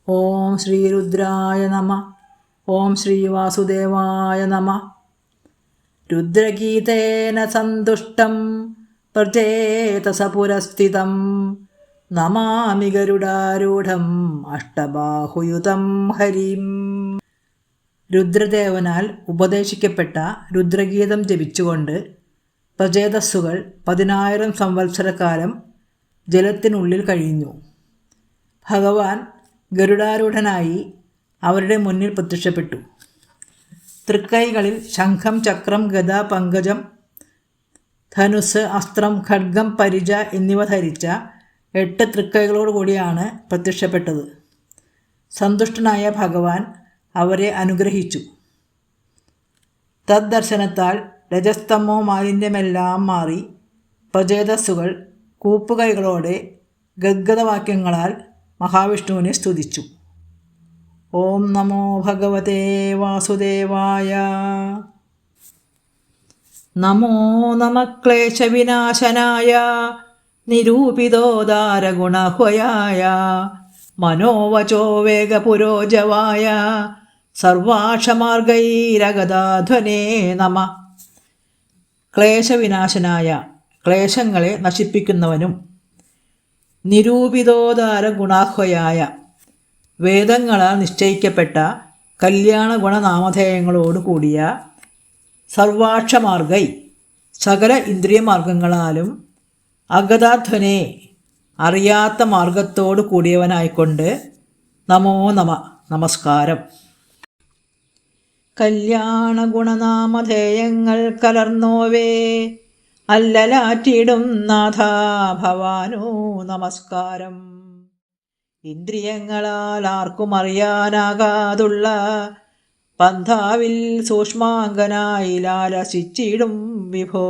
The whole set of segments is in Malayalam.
ഓം ശ്രീരുദ്രായ നമഃ. ഓം ശ്രീവാസുദേവായ നമഃ. രുദ്രഗീതേന സന്തുഷ്ടം പ്രചേതസ പുരസ്ഥിതം നമാമി ഗരുഡാരൂഢം അഷ്ടബാഹുയുതം ഹരിം. രുദ്രദേവനാൽ ഉപദേശിക്കപ്പെട്ട രുദ്രഗീതം ജപിച്ചുകൊണ്ട് പ്രചേതസ്സുകൾ 10,000 സംവത്സരക്കാലം ജലത്തിനുള്ളിൽ കഴിഞ്ഞു. ഭഗവാൻ ഗരുഡാരൂഢനായി അവരുടെ മുന്നിൽ പ്രത്യക്ഷപ്പെട്ടു. തൃക്കൈകളിൽ ശംഖം, ചക്രം, ഗദ, പങ്കജം, ധനുസ്, അസ്ത്രം, ഖഡ്ഗം, പരിച എന്നിവ ധരിച്ച 8 തൃക്കൈകളോടുകൂടിയാണ് പ്രത്യക്ഷപ്പെട്ടത്. സന്തുഷ്ടനായ ഭഗവാൻ അവരെ അനുഗ്രഹിച്ചു. തദ്ദർശനത്താൽ രജസ്തമോ മാലിന്യമെല്ലാം മാറി പ്രചേതസ്സുകൾ കൂപ്പുകൈകളോടെ ഗദ്ഗദവാക്യങ്ങളാൽ മഹാവിഷ്ണുവിനെ സ്തുതിച്ചു. ഓം നമോ ഭഗവതേ വാസുദേവായ. നമോ നമഃ ക്ലേശവിനാശനായ നിരൂപിതോദാരഗുണഹ്വയായ മനോവചോ വേഗപുരോജവായ സർവാക്ഷമാർഗൈരഗതാധ്വനേ നമഃ. ക്ലേശവിനാശനായ, ക്ലേശങ്ങളെ നശിപ്പിക്കുന്നവനും, നിരൂപിതോദാര ഗുണാഹ്വയായ, വേദങ്ങളാൽ നിശ്ചയിക്കപ്പെട്ട കല്യാണ ഗുണനാമധേയങ്ങളോട് കൂടിയ, സർവാക്ഷമാർഗൈ, സകല ഇന്ദ്രിയമാർഗങ്ങളാലും, അഗതാധ്വനേ, അറിയാത്ത മാർഗത്തോടു കൂടിയവനായിക്കൊണ്ട് നമോ നമ, നമസ്കാരം. കല്യാണ ഗുണനാമധേയങ്ങൾ കലർന്നോവേ അല്ലലാറ്റിടും നാഥ ഭവാനോ നമസ്കാരം. ഇന്ദ്രിയങ്ങളാൽ ആർക്കും അറിയാനാകാതുള്ള പന്ഥാവിൽ സൂക്ഷ്മാംഗനായി ലാലസിച്ചിടും വിഭോ.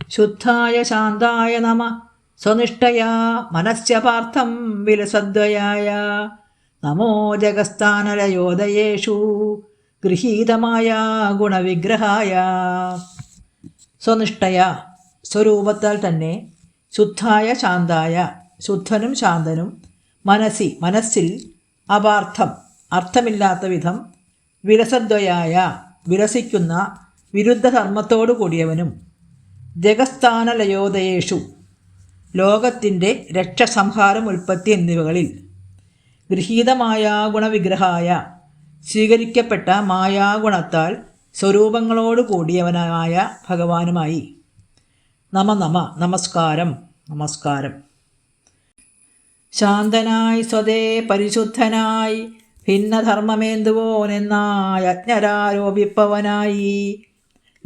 ശുദ്ധായ ശാന്തായ നമ സ്വനിഷ്ഠയാ മനസ്യ പാർത്ഥം വിലസദ്വയായ നമോ ജഗസ്ഥാനലയോദയേഷു ഗൃഹീതമായ ഗുണവിഗ്രഹായ. സ്വനിഷ്ഠയ, സ്വരൂപത്താൽ തന്നെ, ശുദ്ധായ ശാന്തായ, ശുദ്ധനും ശാന്തനും, മനസ്സിൽ, അപാർത്ഥം, അർത്ഥമില്ലാത്ത വിധം, വിലസദ്വയായ, വിലസിക്കുന്ന വിരുദ്ധ ധർമ്മത്തോടു കൂടിയവനും, ജഗസ്ഥാനലയോദയേഷു, ലോകത്തിൻ്റെ രക്ഷസംഹാരം, ഉൽപ്പത്തി എന്നിവകളിൽ, ഗൃഹീതമായ ഗുണവിഗ്രഹായ, സ്വീകരിക്കപ്പെട്ട മായാഗുണത്താൽ സ്വരൂപങ്ങളോട് കൂടിയവനായ ഭഗവാനുമായി നമ നമ, നമസ്കാരം, നമസ്കാരം. ശാന്തനായി സ്വതേ പരിശുദ്ധനായി ഭിന്നധർമ്മമേന്തുവോനെന്നായി അജ്ഞരാരോപിപ്പവനായി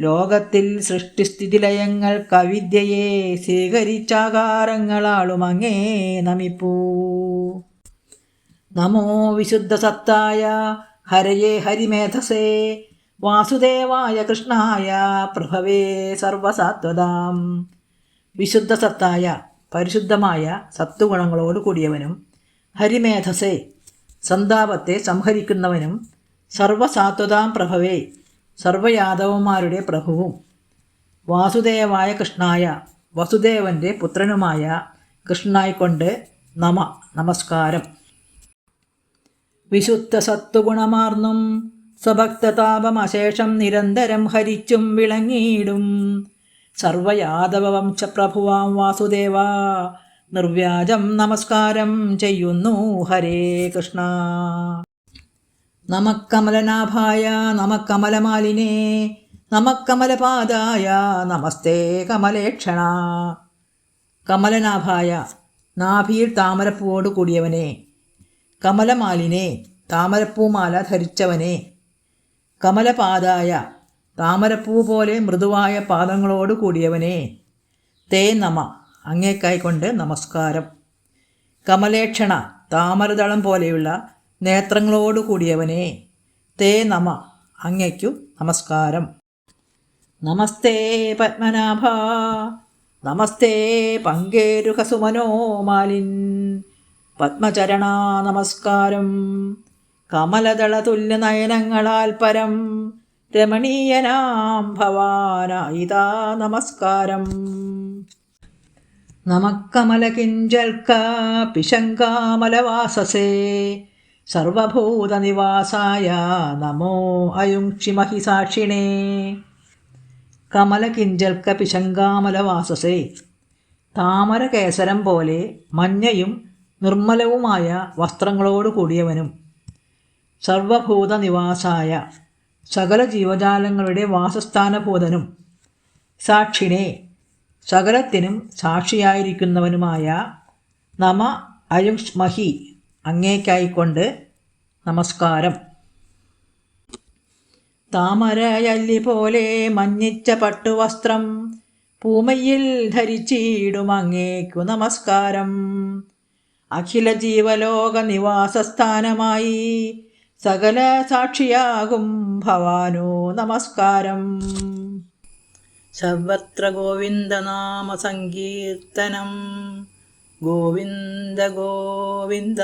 ലോകത്തിൽ സൃഷ്ടിസ്ഥിതിലയങ്ങൾ കവിദ്യയെ സ്വീകരിച്ചാകാരങ്ങളാളും അങ്ങേ നമിപ്പൂ. നമോ വിശുദ്ധസത്തായ ഹരയേ ഹരിമേധസേ വാസുദേവായ കൃഷ്ണായ പ്രഭവേ സർവസാത്വതാം. വിശുദ്ധസത്തായ, പരിശുദ്ധമായ സത്വഗുണങ്ങളോട് കൂടിയവനും, ഹരിമേധസേ, സന്താപത്തെ സംഹരിക്കുന്നവനും, സർവസാത്വതാം പ്രഭവേ, സർവയാദവന്മാരുടെ പ്രഭുവും, വാസുദേവായ കൃഷ്ണായ, വസുദേവൻ്റെ പുത്രനുമായ കൃഷ്ണനായിക്കൊണ്ട് നമ, നമസ്കാരം. വിശുദ്ധ സത്വഗുണമാർന്നും സ്വഭക്തതാപമശേഷം നിരന്തരം ഹരിച്ചും വിളങ്ങിയിടും സർവയാദവവംശപ്രഭുവാം വാസുദേവ നിർവ്യാജം നമസ്കാരം ചെയ്യുന്നു ഹരേ കൃഷ്ണ. നമക്കമലനാഭായ നമക്കമലമാലിനേ നമക്കമലപാദായ നമസ്തേ കമലേക്ഷണ. കമലനാഭായ, നാഭിയിൽ താമരപ്പൂവോട് കൂടിയവനെ. കമലമാലിനെ, താമരപ്പൂമാല ധരിച്ചവനെ. കമലപാദായ, താമരപ്പൂ പോലെ മൃദുവായ പാദങ്ങളോട് കൂടിയവനെ. തേ നമ, അങ്ങേക്കായിക്കൊണ്ട് നമസ്കാരം. കമലേക്ഷണ, താമരദളം പോലെയുള്ള നേത്രങ്ങളോട് കൂടിയവനെ. തേ നമ, അങ്ങയ്ക്കു നമസ്കാരം. നമസ്തേ പത്മനാഭ, നമസ്തേ പങ്കേരുഹസുമനോമാലിൻ പത്മചരണ നമസ്കാരം. കമലദളതുല്യനയനങ്ങളാൽ പരം രമണീയനാം ഭവാനായിതാ നമസ്കാരം. നമക്കമലകിഞ്ചൽക്ക പിശങ്കാമലവാസസേ സർവഭൂതനിവാസായ നമോ അയുങ്ക്ഷിമഹി സാക്ഷിണേ. കമലകിഞ്ചൽക്ക പിശങ്കാമലവാസസേ. താമരകേസരം പോലെ മഞ്ഞയും നിർമ്മലവുമായ വസ്ത്രങ്ങളോട് കൂടിയവനും സർവഭൂതനിവാസായ സകല ജീവജാലങ്ങളുടെ വാസസ്ഥാനഭൂതനും സാക്ഷിണേ സകലത്തിനും സാക്ഷിയായിരിക്കുന്നവനുമായ നമ അയുഷ്മഹി അങ്ങേക്കായിക്കൊണ്ട് നമസ്കാരം. താമരയല്ലി പോലെ മഞ്ഞിച്ച പട്ടുവസ്ത്രം പൂമയിൽ ധരിച്ചിടും അങ്ങേക്കു നമസ്കാരം. അഖില ജീവലോക നിവാസസ്ഥാനമായി സകല സാക്ഷിയാകും ഭവാനോ നമസ്കാരം. സർവത്ര ഗോവിന്ദനാമ സങ്കീർത്തനം. ഗോവിന്ദ ഗോവിന്ദ.